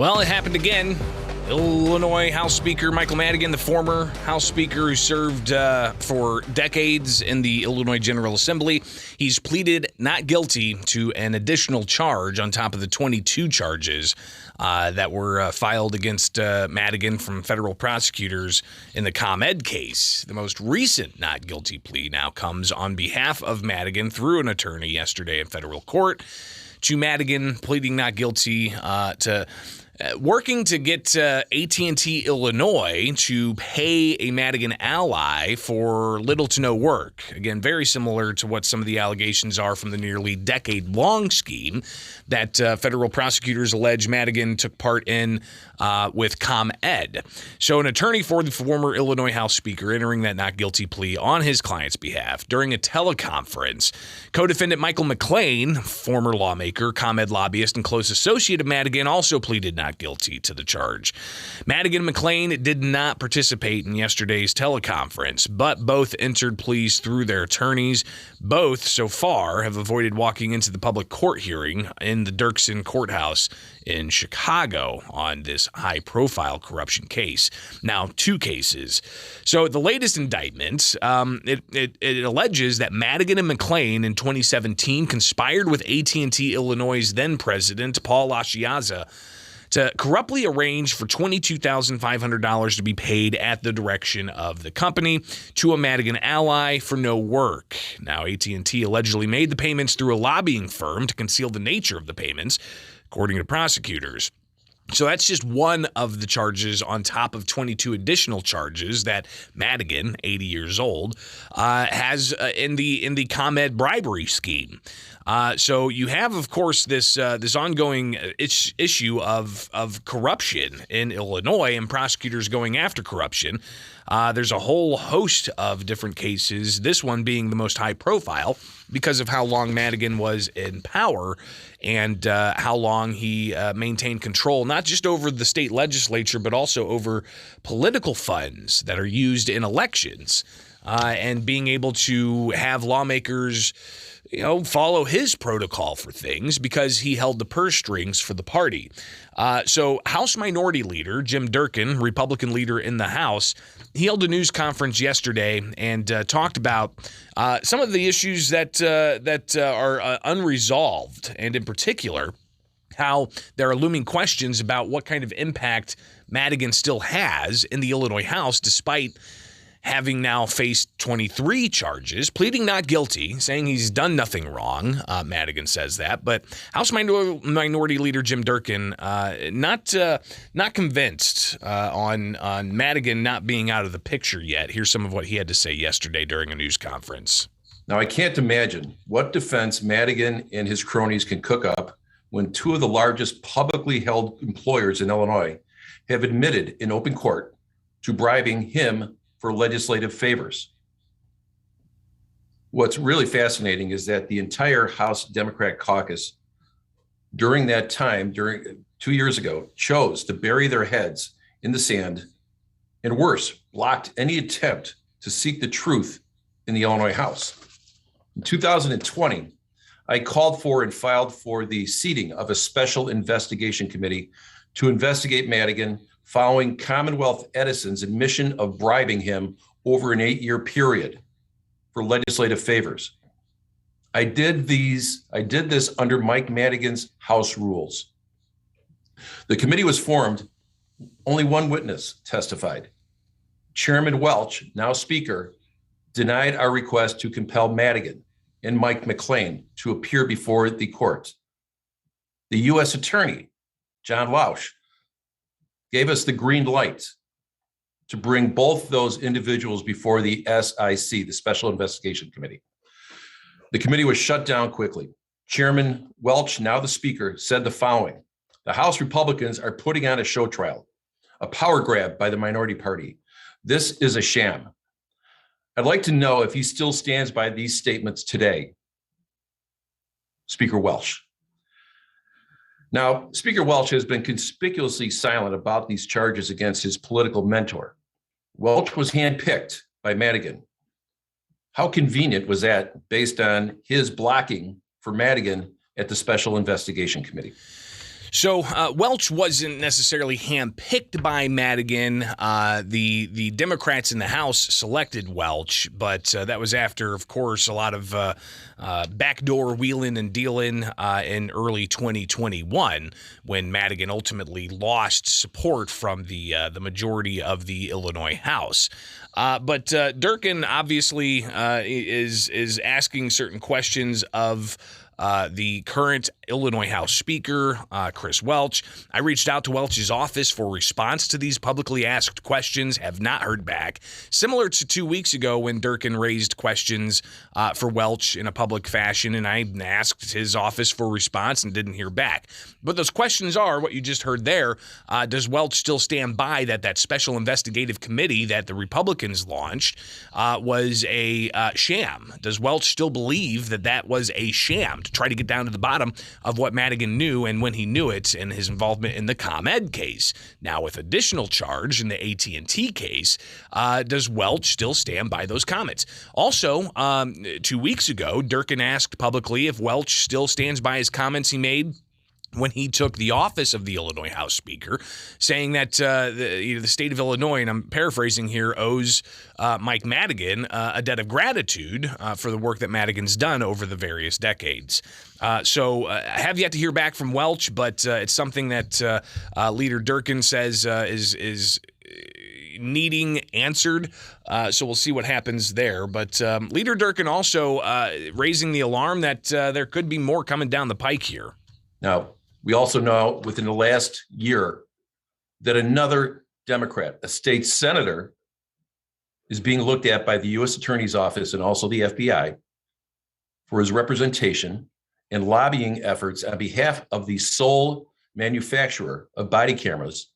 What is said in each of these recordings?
Well, it happened again. Illinois House Speaker Michael Madigan, the former House Speaker who served for decades in the Illinois General Assembly, he's pleaded not guilty to an additional charge on top of the 22 charges that were filed against Madigan from federal prosecutors in the ComEd case. The most recent not guilty plea now comes on behalf of Madigan through an attorney yesterday in federal court to Madigan pleading not guilty to working to get AT&T Illinois to pay a Madigan ally for little to no work. Again, very similar to what some of the allegations are from the nearly decade-long scheme that federal prosecutors allege Madigan took part in with ComEd. So an attorney for the former Illinois House Speaker entering that not guilty plea on his client's behalf during a teleconference. Co-defendant Michael McLean, former lawmaker, ComEd lobbyist, and close associate of Madigan, also pleaded not guilty to the charge. Madigan and McLean did not participate in yesterday's teleconference, but both entered pleas through their attorneys. Both, so far, have avoided walking into the public court hearing in the Durkin courthouse in Chicago on this high-profile corruption case. Now, two cases. So the latest indictment, it alleges that Madigan and McLean in 2017 conspired with AT&T Illinois' then-president, Paul LaChiazza, to corruptly arrange for $22,500 to be paid at the direction of the company to a Madigan ally for no work. Now, AT&T allegedly made the payments through a lobbying firm to conceal the nature of the payments, according to prosecutors. So that's just one of the charges on top of 22 additional charges that Madigan, 80 years old, has in the ComEd bribery scheme. So you have, of course, this ongoing issue of corruption in Illinois and prosecutors going after corruption. There's a whole host of different cases, this one being the most high profile because of how long Madigan was in power and how long he maintained control, not just over the state legislature, but also over political funds that are used in elections and being able to have lawmakers follow his protocol for things because he held the purse strings for the party. So House Minority Leader Jim Durkin, Republican leader in the House, he held a news conference yesterday and talked about some of the issues that are unresolved, and in particular, how there are looming questions about what kind of impact Madigan still has in the Illinois House, despite having now faced 23 charges, pleading not guilty, saying he's done nothing wrong. Madigan says that, but House Minority Leader Jim Durkin not convinced on Madigan not being out of the picture yet. Here's some of what he had to say yesterday during a news conference. Now, I can't imagine what defense Madigan and his cronies can cook up when two of the largest publicly held employers in Illinois have admitted in open court to bribing him for legislative favors. What's really fascinating is that the entire House Democrat caucus during that time, during 2 years ago, chose to bury their heads in the sand and worse, blocked any attempt to seek the truth in the Illinois House. In 2020, I called for and filed for the seating of a special investigation committee to investigate Madigan following Commonwealth Edison's admission of bribing him over an 8-year period for legislative favors. I did this under Mike Madigan's House rules. The committee was formed. Only one witness testified. Chairman Welch, now Speaker, denied our request to compel Madigan and Mike McLean to appear before the court. The U.S. Attorney, John Lausch, gave us the green light to bring both those individuals before the SIC, the Special Investigation Committee. The committee was shut down quickly. Chairman Welch, now the Speaker, said the following: the House Republicans are putting on a show trial, a power grab by the minority party. This is a sham. I'd like to know if he still stands by these statements today. Speaker Welch. Now, Speaker Welch has been conspicuously silent about these charges against his political mentor. Welch was handpicked by Madigan. How convenient was that based on his blocking for Madigan at the Special Investigation Committee? So Welch wasn't necessarily handpicked by Madigan. The Democrats in the House selected Welch, but that was after, of course, a lot of backdoor wheeling and dealing in early 2021, when Madigan ultimately lost support from the majority of the Illinois House. But Durkin obviously is asking certain questions of the current Illinois House Speaker, Chris Welch. I reached out to Welch's office for response to these publicly asked questions, have not heard back. Similar to 2 weeks ago when Durkin raised questions for Welch in a public fashion, and I asked his office for response and didn't hear back. But those questions are what you just heard there. Does Welch still stand by that special investigative committee that the Republicans launched was a sham? Does Welch still believe that was a sham to try to get down to the bottom of what Madigan knew and when he knew it, and his involvement in the ComEd case? Now, with additional charge in the AT&T case, does Welch still stand by those comments? Also, 2 weeks ago, Durkin asked publicly if Welch still stands by his comments he made when he took the office of the Illinois House Speaker, saying that the state of Illinois, and I'm paraphrasing here, owes Mike Madigan a debt of gratitude for the work that Madigan's done over the various decades. So I have yet to hear back from Welch, but it's something that Leader Durkin says is needing answered. So we'll see what happens there. But Leader Durkin also raising the alarm that there could be more coming down the pike here. Now, we also know within the last year that another Democrat, a state senator, is being looked at by the U.S. Attorney's Office and also the FBI for his representation and lobbying efforts on behalf of the sole manufacturer of body cameras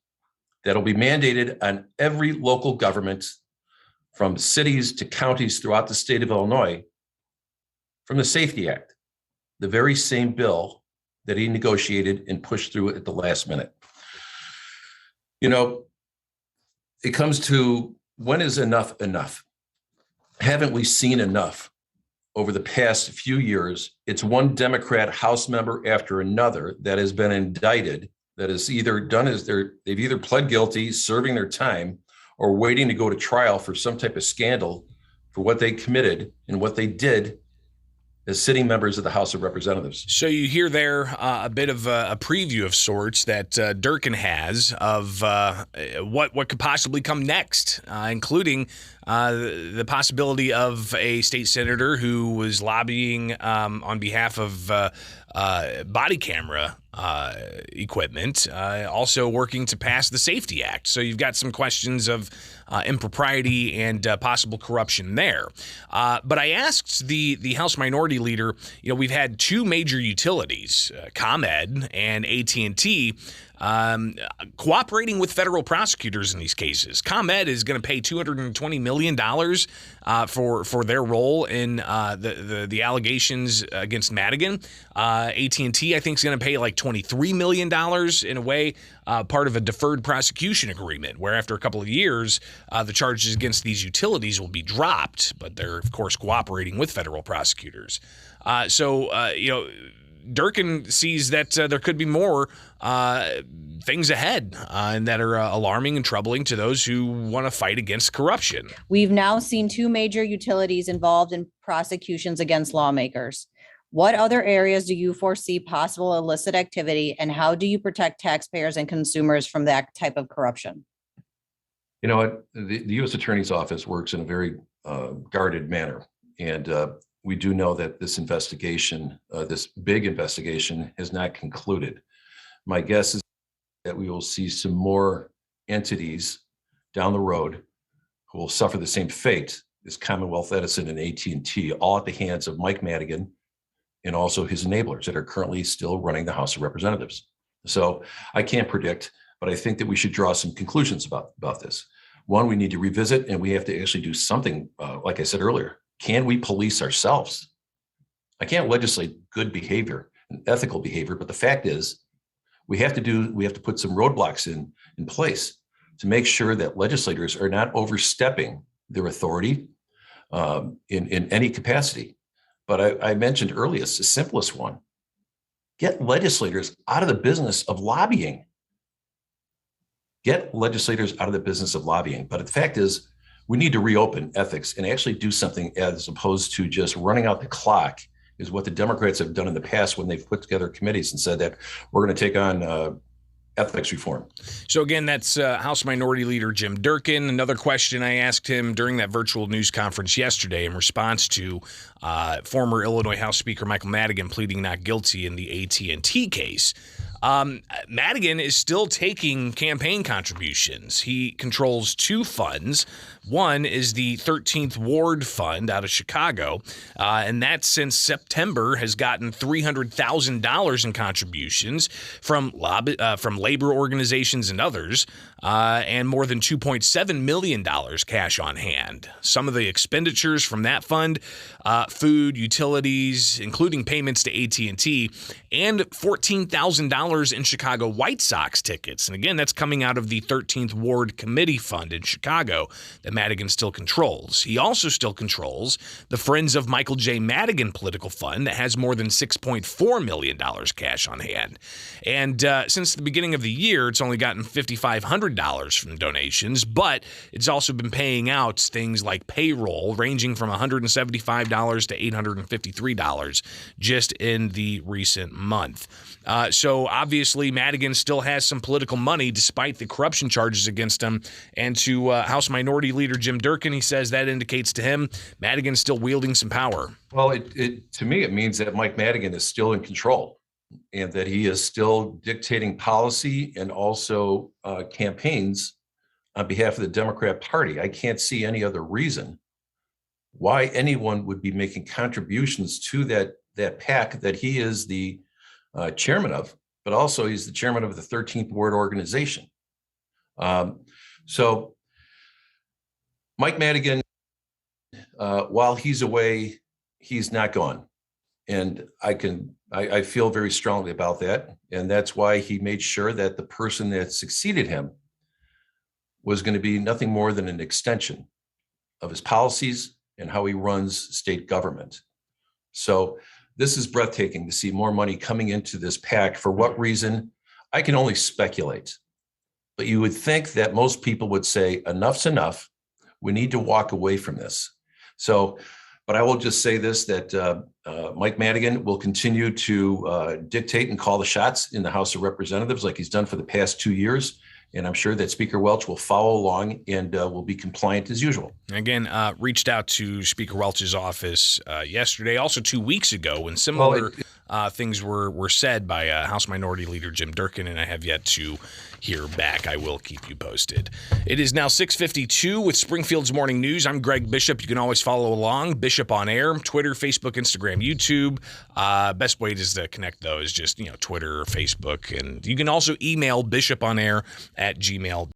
that'll be mandated on every local government, from cities to counties throughout the state of Illinois, from the Safety Act, the very same bill that he negotiated and pushed through at the last minute. You know, it comes to, when is enough enough? Haven't we seen enough over the past few years? It's one Democrat House member after another that has been indicted, that is either done as they've either pled guilty, serving their time, or waiting to go to trial for some type of scandal for what they committed and what they did as sitting members of the House of Representatives. So you hear there a bit of a preview of sorts that Durkin has of what could possibly come next, including the possibility of a state senator who was lobbying on behalf of body camera equipment, also working to pass the Safety Act. So you've got some questions of impropriety and possible corruption there. But I asked the House Minority Leader, we've had two major utilities, ComEd and AT&T, cooperating with federal prosecutors in these cases. ComEd is going to pay $220 million for their role in the allegations against Madigan. AT&T, I think, is going to pay like $23 million in a way, part of a deferred prosecution agreement, where after a couple of years, the charges against these utilities will be dropped, but they're, of course, cooperating with federal prosecutors. Durkin sees that there could be more things ahead and that are alarming and troubling to those who want to fight against corruption. We've now seen two major utilities involved in prosecutions against lawmakers. What other areas do you foresee possible illicit activity, and how do you protect taxpayers and consumers from that type of corruption? You know what? The U.S. Attorney's Office works in a very guarded manner. And we do know that this investigation, this big investigation, has not concluded. My guess is that we will see some more entities down the road who will suffer the same fate as Commonwealth Edison and AT&T, all at the hands of Mike Madigan and also his enablers that are currently still running the House of Representatives. So I can't predict, but I think that we should draw some conclusions about this. One, we need to revisit, and we have to actually do something, like I said earlier. Can we police ourselves? I can't legislate good behavior and ethical behavior, but the fact is we have to put some roadblocks in place to make sure that legislators are not overstepping their authority in any capacity. But I mentioned earliest, the simplest one. Get legislators out of the business of lobbying. Get legislators out of the business of lobbying. But the fact is, we need to reopen ethics and actually do something as opposed to just running out the clock, is what the Democrats have done in the past when they've put together committees and said that we're going to take on ethics reform. So again, that's House Minority Leader Jim Durkin. Another question I asked him during that virtual news conference yesterday in response to former Illinois House Speaker Michael Madigan pleading not guilty in the AT&T case. Madigan is still taking campaign contributions. He controls two funds. One is the 13th Ward Fund out of Chicago, and that since September has gotten $300,000 in contributions from labor organizations and others, and more than $2.7 million cash on hand. Some of the expenditures from that fund, food, utilities, including payments to AT&T, and $14,000 in Chicago White Sox tickets. And again, that's coming out of the 13th Ward Committee Fund in Chicago that Madigan still controls. He also still controls the Friends of Michael J. Madigan political fund that has more than $6.4 million cash on hand. And since the beginning of the year, it's only gotten $5,500 from donations, but it's also been paying out things like payroll ranging from $175 to $853 just in the recent month. So obviously Madigan still has some political money despite the corruption charges against him. And to House Minority Leader Jim Durkin, he says that indicates to him Madigan's still wielding some power. Well, to me, it means that Mike Madigan is still in control and that he is still dictating policy and also campaigns on behalf of the Democrat Party. I can't see any other reason why anyone would be making contributions to that PAC that he is the chairman of, but also he's the chairman of the 13th Ward organization. So Mike Madigan, while he's away, he's not gone. And I feel very strongly about that. And that's why he made sure that the person that succeeded him was going to be nothing more than an extension of his policies and how he runs state government. So this is breathtaking to see more money coming into this PAC. For what reason? I can only speculate. But you would think that most people would say, enough's enough. We need to walk away from this. So, but I will just say this, that Mike Madigan will continue to dictate and call the shots in the House of Representatives like he's done for the past 2 years. And I'm sure that Speaker Welch will follow along and will be compliant as usual. Again, reached out to Speaker Welch's office yesterday, also 2 weeks ago, when similar things were said by House Minority Leader Jim Durkin, and I have yet to hear back. I will keep you posted. It is now 6:52 with Springfield's Morning News. I'm Greg Bishop. You can always follow along. Bishop on Air, Twitter, Facebook, Instagram, YouTube. Best way is to connect those, just Twitter or Facebook. And you can also email bishoponair@gmail.com.